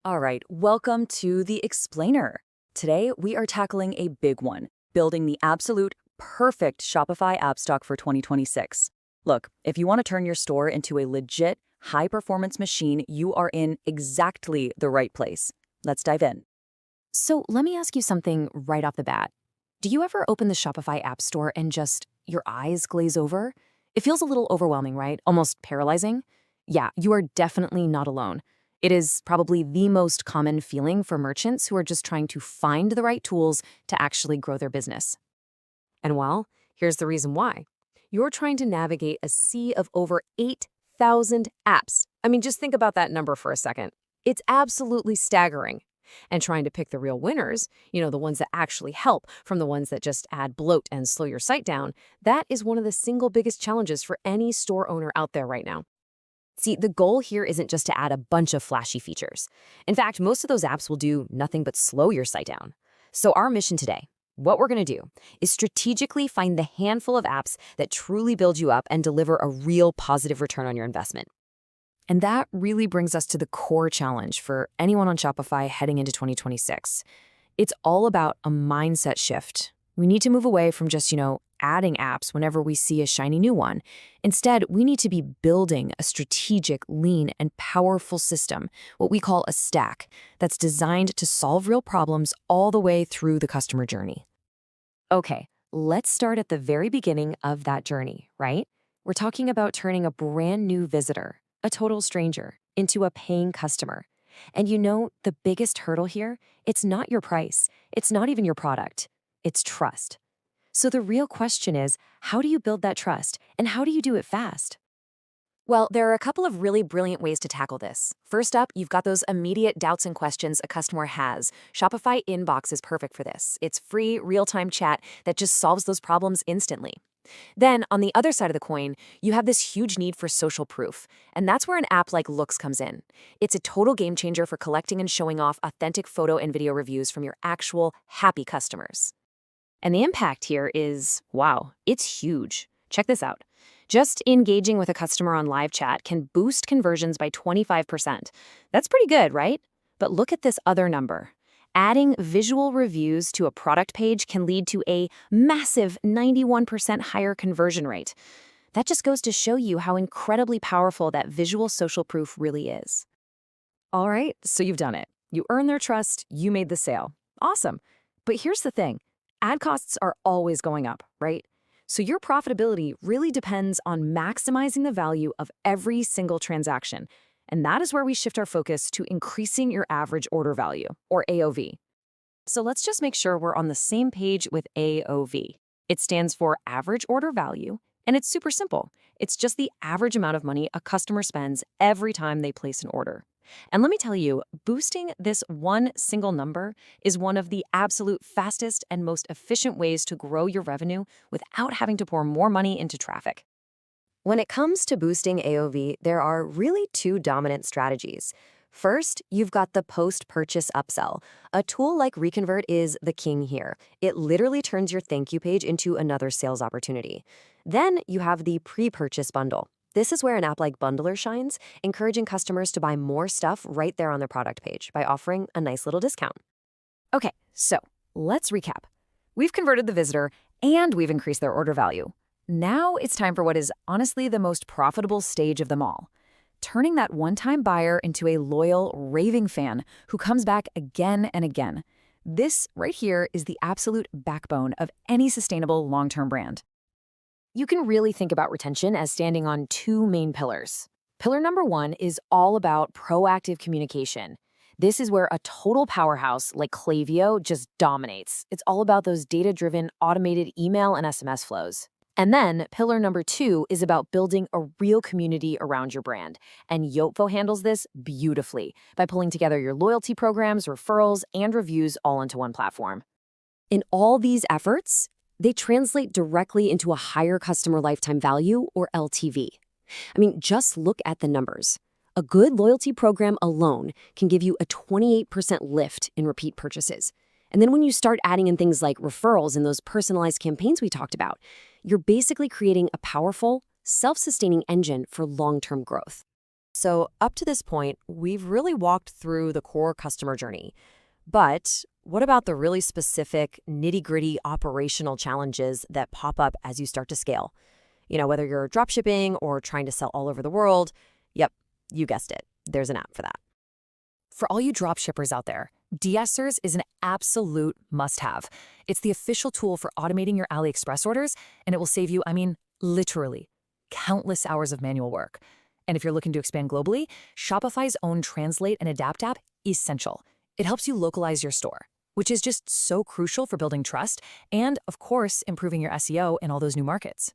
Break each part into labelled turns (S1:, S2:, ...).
S1: All right, welcome to the Explainer. Today, we are tackling a big one, building the absolute perfect Shopify app stock for 2026. Look, if you want to turn your store into a legit, high-performance machine, you are in exactly the right place. Let's dive in.
S2: So let me ask you something right off the bat. Do you ever open the Shopify App Store and just your eyes glaze over? It feels a little overwhelming, right? Almost paralyzing? Yeah, you are definitely not alone. It is probably the most common feeling for merchants who are just trying to find the right tools to actually grow their business. And well, here's the reason why. You're trying to navigate a sea of over 8,000 apps. I mean, just think about that number for a second. It's absolutely staggering. And trying to pick the real winners, the ones that actually help from the ones that just add bloat and slow your site down, that is one of the single biggest challenges for any store owner out there right now. See, the goal here isn't just to add a bunch of flashy features. In fact, most of those apps will do nothing but slow your site down. So our mission today, what we're going to do, is strategically find the handful of apps that truly build you up and deliver a real positive return on your investment. And that really brings us to the core challenge for anyone on Shopify heading into 2026. It's all about a mindset shift. We need to move away from just, adding apps whenever we see a shiny new one. Instead, we need to be building a strategic, lean, and powerful system, what we call a stack, that's designed to solve real problems all the way through the customer journey. Okay, let's start at the very beginning of that journey, right? We're talking about turning a brand new visitor, a total stranger, into a paying customer. And the biggest hurdle here, it's not your price. It's not even your product. It's trust. So the real question is, how do you build that trust? And how do you do it fast? Well, there are a couple of really brilliant ways to tackle this. First up, you've got those immediate doubts and questions a customer has. Shopify Inbox is perfect for this. It's free, real-time chat that just solves those problems instantly. Then, on the other side of the coin, you have this huge need for social proof, and that's where an app like Loox comes in. It's a total game changer for collecting and showing off authentic photo and video reviews from your actual happy customers. And the impact here is, wow, it's huge. Check this out. Just engaging with a customer on live chat can boost conversions by 25%. That's pretty good, right? But look at this other number. Adding visual reviews to a product page can lead to a massive 91% higher conversion rate. That just goes to show you how incredibly powerful that visual social proof really is. All right, so you've done it. You earned their trust, you made the sale. Awesome. But here's the thing. Ad costs are always going up, right? So your profitability really depends on maximizing the value of every single transaction. And that is where we shift our focus to increasing your average order value, or AOV. So let's just make sure we're on the same page with AOV. It stands for average order value, and it's super simple. It's just the average amount of money a customer spends every time they place an order. And let me tell you, boosting this one single number is one of the absolute fastest and most efficient ways to grow your revenue without having to pour more money into traffic. When it comes to boosting AOV, there are really two dominant strategies. First, you've got the post-purchase upsell. A tool like ReConvert is the king here. It literally turns your thank you page into another sales opportunity. Then you have the pre-purchase bundle. This is where an app like Bundler shines, encouraging customers to buy more stuff right there on their product page by offering a nice little discount. Okay, so let's recap. We've converted the visitor and we've increased their order value. Now it's time for what is honestly the most profitable stage of them all. Turning that one-time buyer into a loyal, raving fan who comes back again and again. This right here is the absolute backbone of any sustainable long-term brand. You can really think about retention as standing on two main pillars. Pillar number one is all about proactive communication. This is where a total powerhouse like Klaviyo just dominates. It's all about those data-driven, automated email and SMS flows. And then pillar number two is about building a real community around your brand. And Yotpo handles this beautifully by pulling together your loyalty programs, referrals, and reviews all into one platform. In all these efforts, they translate directly into a higher customer lifetime value, or LTV. I mean, just look at the numbers. A good loyalty program alone can give you a 28% lift in repeat purchases. And then when you start adding in things like referrals and those personalized campaigns we talked about, you're basically creating a powerful, self-sustaining engine for long-term growth. So, up to this point, we've really walked through the core customer journey. But what about the really specific, nitty-gritty operational challenges that pop up as you start to scale? Whether you're dropshipping or trying to sell all over the world, yep, you guessed it. There's an app for that.
S1: For all you dropshippers out there, de-essers is an absolute must-have. It's the official tool for automating your AliExpress orders, and it will save you, literally, countless hours of manual work. And if you're looking to expand globally, Shopify's own Translate and Adapt app is essential. It helps you localize your store, which is just so crucial for building trust and, of course, improving your SEO in all those new markets.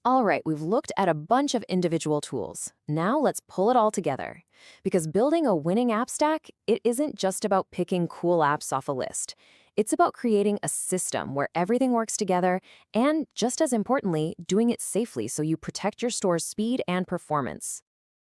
S2: All right, we've looked at a bunch of individual tools. Now let's pull it all together. Because building a winning app stack, it isn't just about picking cool apps off a list. It's about creating a system where everything works together and, just as importantly, doing it safely so you protect your store's speed and performance.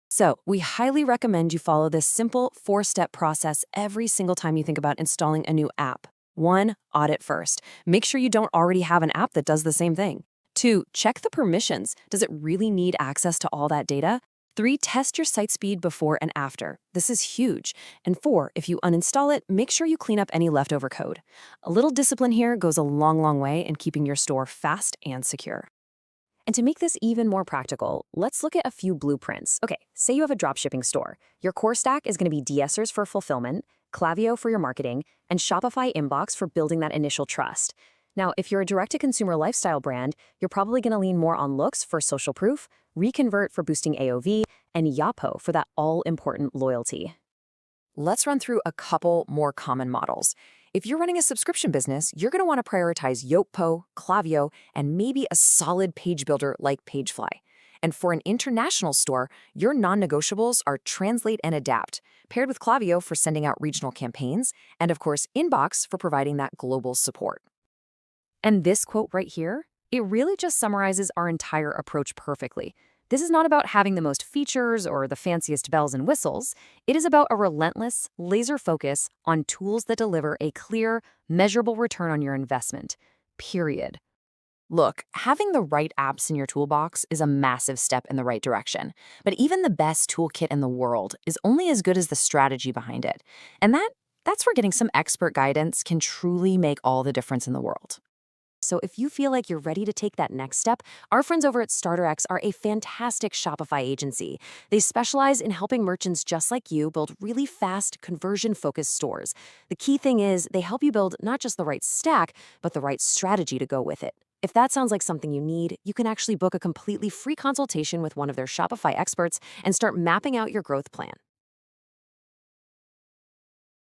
S2: So, we highly recommend you follow this simple 4-step process every single time you think about installing a new app. 1. Audit first. Make sure you don't already have an app that does the same thing. 2. Check the permissions. Does it really need access to all that data? 3. Test your site speed before and after. This is huge. And 4. If you uninstall it, make sure you clean up any leftover code. A little discipline here goes a long, long way in keeping your store fast and secure. And to make this even more practical, let's look at a few blueprints. Okay, say you have a dropshipping store. Your core stack is going to be de-essers for fulfillment, Klaviyo for your marketing, and Shopify Inbox for building that initial trust. Now, if you're a direct-to-consumer lifestyle brand, you're probably going to lean more on Loox for social proof, ReConvert for boosting AOV, and Yotpo for that all-important loyalty. Let's run through a couple more common models. If you're running a subscription business, you're going to want to prioritize Yotpo, Klaviyo, and maybe a solid page builder like Pagefly. And for an international store, your non-negotiables are Translate and Adapt, paired with Klaviyo for sending out regional campaigns, and of course, Inbox for providing that global support. And this quote right here, it really just summarizes our entire approach perfectly. This is not about having the most features or the fanciest bells and whistles. It is about a relentless, laser focus on tools that deliver a clear, measurable return on your investment. Period. Look, having the right apps in your toolbox is a massive step in the right direction. But even the best toolkit in the world is only as good as the strategy behind it. And that's where getting some expert guidance can truly make all the difference in the world. So if you feel like you're ready to take that next step, our friends over at StarterX are a fantastic Shopify agency. They specialize in helping merchants just like you build really fast, conversion-focused stores. The key thing is they help you build not just the right stack, but the right strategy to go with it. If that sounds like something you need, you can actually book a completely free consultation with one of their Shopify experts and start mapping out your growth plan.